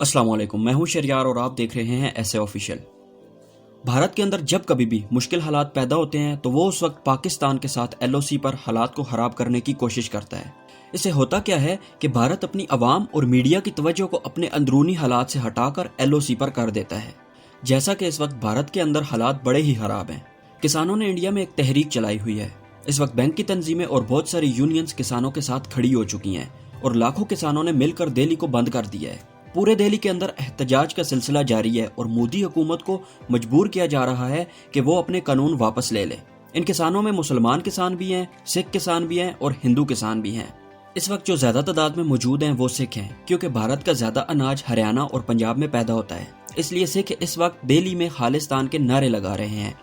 अस्सलाम वालेकुम, मैं हूं शरियार और आप देख रहे हैं ऐसे ऑफिशियल। भारत के अंदर जब कभी भी मुश्किल हालात पैदा होते हैं तो वो उस वक्त पाकिस्तान के साथ एलओसी पर हालात को खराब करने की कोशिश करता है। इससे होता क्या है कि भारत अपनी आवाम और मीडिया की तवज्जो को अपने अंदरूनी हालात से हटाकर एलओसी पर कर देता है। जैसा कि इस वक्त भारत के अंदर हालात बड़े ही खराब हैं। किसानों ने इंडिया में एक तहरीक चलाई हुई है। इस वक्त बैंक की तंजीमें और बहुत सारी यूनियंस किसानों के साथ खड़ी हो चुकी हैं और लाखों किसानों ने मिलकर दिल्ली को बंद कर दिया है। पूरे दिल्ली के अंदर एहतजाज का सिलसिला जारी है और मोदी हुकूमत को मजबूर किया जा रहा है कि वो अपने कानून वापस ले ले। इन किसानों में मुसलमान किसान भी हैं, सिख किसान भी हैं और हिंदू किसान भी हैं। इस वक्त जो ज्यादा तादाद में मौजूद हैं वो सिख हैं, क्योंकि भारत का ज्यादा अनाज हरियाणा और पंजाब में पैदा होता है। इसलिए सिख इस वक्त दिल्ली में खालिस्तान के नारे लगा रहे हैं।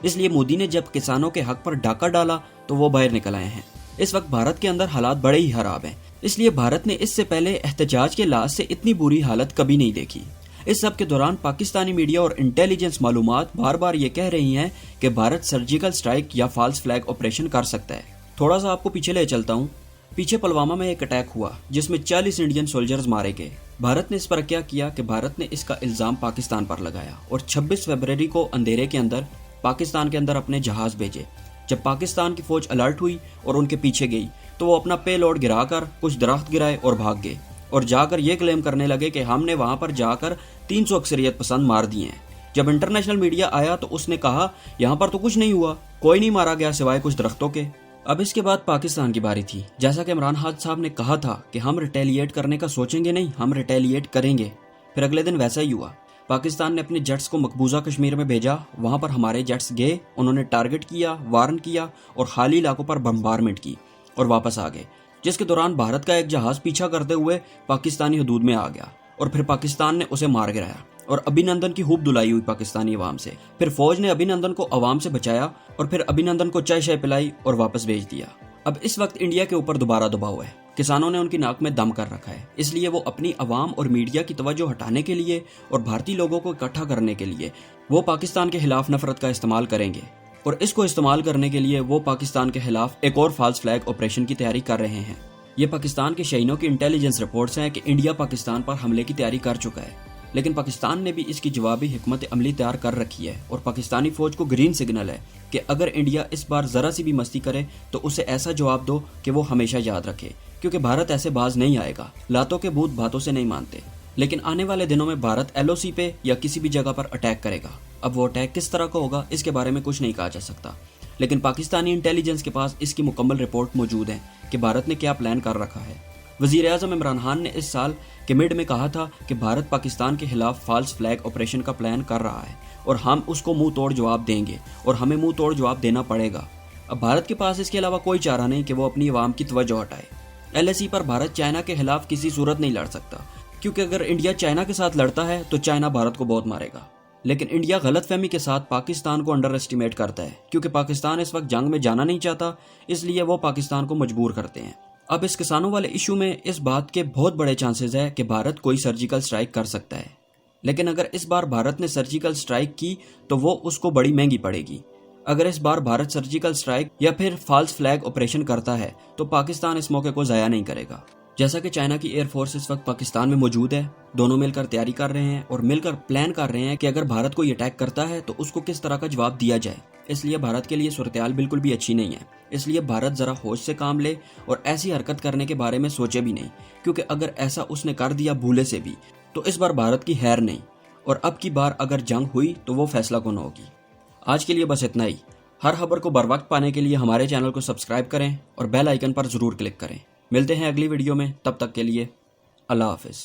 इसलिए मोदी ने जब किसानों के हक पर डाका डाला तो वो बाहर निकल आए हैं। इस वक्त भारत के अंदर हालात बड़े ही खराब हैं। इसलिए भारत ने इससे पहले एहतजाज के लाश से इतनी बुरी हालत कभी नहीं देखी। इस सब के दौरान पाकिस्तानी मीडिया और इंटेलिजेंस मालूमात बार बार ये कह रही हैं कि भारत सर्जिकल स्ट्राइक या फॉल्स फ्लैग ऑपरेशन कर सकता है। थोड़ा सा आपको पीछे ले चलता हूँ। पीछे पुलवामा में एक अटैक हुआ जिसमें 40 इंडियन सोल्जर्स मारे गए। भारत ने इस पर क्या किया कि भारत ने इसका इल्जाम पाकिस्तान पर लगाया और 26 फरवरी को अंधेरे के अंदर पाकिस्तान के अंदर अपने जहाज भेजे। जब पाकिस्तान की फौज अलर्ट हुई और उनके पीछे गई तो वो अपना पे लोड गिराकर कुछ दरख्त गिराए और भाग गए और जाकर ये क्लेम करने लगे कि हमने वहां पर जाकर 300 अक्सरियत पसंद मार दिए हैं। जब इंटरनेशनल मीडिया आया तो उसने कहा यहाँ पर तो कुछ नहीं हुआ, कोई नहीं मारा गया सिवाय कुछ दरख्तों के। अब इसके बाद पाकिस्तान की बारी थी। जैसा कि इमरान खान साहब ने कहा था कि हम रिटेलिएट करने का सोचेंगे नहीं, हम रिटेलिएट करेंगे। फिर अगले दिन वैसा ही हुआ। पाकिस्तान ने अपने जेट्स को मकबूजा कश्मीर में भेजा। वहां पर हमारे जेट्स गए, उन्होंने टारगेट किया, वार्न किया और खाली इलाकों पर बम्बारमेंट की और वापस आ गए, जिसके दौरान भारत का एक जहाज पीछा करते हुए पाकिस्तानी हदूद में आ गया और फिर पाकिस्तान ने उसे मार गिराया और अभिनंदन की खूब धुलाई हुई पाकिस्तानी अवाम से। फिर फौज ने अभिनंदन को अवाम से बचाया और फिर अभिनंदन को चाय शाय पिलाई और वापस भेज दिया। अब इस वक्त इंडिया के ऊपर दोबारा दबाव है। किसानों ने उनकी नाक में दम कर रखा है, इसलिए वो अपनी अवाम और मीडिया की तवज्जो हटाने के लिए और भारतीय लोगों को इकट्ठा करने के लिए वो पाकिस्तान के खिलाफ नफरत का इस्तेमाल करेंगे और इसको इस्तेमाल करने के लिए वो पाकिस्तान के खिलाफ एक और फॉल्स फ्लैग ऑपरेशन की तैयारी कर रहे हैं। ये पाकिस्तान के शहीनों की इंटेलिजेंस रिपोर्ट्स हैं कि इंडिया पाकिस्तान पर हमले की तैयारी कर चुका है, लेकिन पाकिस्तान ने भी इसकी जवाबी हिकमत अमली तैयार कर रखी है और पाकिस्तानी फौज को ग्रीन सिग्नल है कि अगर इंडिया इस बार जरा सी भी मस्ती करे तो उसे ऐसा जवाब दो कि वो हमेशा याद रखे, क्योंकि भारत ऐसे बाज नहीं आएगा। लातों के भूत बातों से नहीं मानते। लेकिन आने वाले दिनों में भारत एलओसी पे या किसी भी जगह पर अटैक करेगा। अब वो अटैक किस तरह का होगा इसके बारे में कुछ नहीं कहा जा सकता, लेकिन पाकिस्तानी इंटेलिजेंस के पास इसकी मुकम्मल रिपोर्ट मौजूद है कि भारत ने क्या प्लान कर रखा है। वजीर आज़म इमरान खान ने इस साल के मिड में कहा था कि भारत पाकिस्तान के खिलाफ फॉल्स फ्लैग ऑपरेशन का प्लान कर रहा है और हम उसको मुंह तोड़ जवाब देंगे और हमें मुंह तोड़ जवाब देना पड़ेगा। अब भारत के पास इसके अलावा कोई चारा नहीं कि वो अपनी अवाम की तवज्जो हटाए। एलएसी पर भारत चाइना के खिलाफ किसी सूरत नहीं लड़ सकता, क्योंकि अगर इंडिया चाइना के साथ लड़ता है तो चाइना भारत को बहुत मारेगा। लेकिन इंडिया गलतफहमी के साथ पाकिस्तान को अंडर एस्टिमेट करता है, क्योंकि पाकिस्तान इस वक्त जंग में जाना नहीं चाहता, इसलिए वो पाकिस्तान को मजबूर करते हैं। अब इस किसानों वाले इशू में इस बात के बहुत बड़े चांसेस है कि भारत कोई सर्जिकल स्ट्राइक कर सकता है, लेकिन अगर इस बार भारत ने सर्जिकल स्ट्राइक की तो वो उसको बड़ी महंगी पड़ेगी। अगर इस बार भारत सर्जिकल स्ट्राइक या फिर फॉल्स फ्लैग ऑपरेशन करता है तो पाकिस्तान इस मौके को ज़ाया नहीं करेगा। जैसा कि चाइना की एयरफोर्स इस वक्त पाकिस्तान में मौजूद है, दोनों मिलकर तैयारी कर रहे हैं और मिलकर प्लान कर रहे हैं कि अगर भारत को ये अटैक करता है तो उसको किस तरह का जवाब दिया जाए। इसलिए भारत के लिए सूरत-ए-हाल बिल्कुल भी अच्छी नहीं है। इसलिए भारत जरा होश से काम ले और ऐसी हरकत करने के बारे में सोचे भी नहीं, क्योंकि अगर ऐसा उसने कर दिया भूले से भी तो इस बार भारत की खैर नहीं और अब की बार अगर जंग हुई तो वो फैसला कौन होगी। आज के लिए बस इतना ही। हर खबर को बर वक्त पाने के लिए हमारे चैनल को सब्सक्राइब करें और बेल आइकन पर जरूर क्लिक करें। मिलते हैं अगली वीडियो में, तब तक के लिए अल्लाह हाफिज।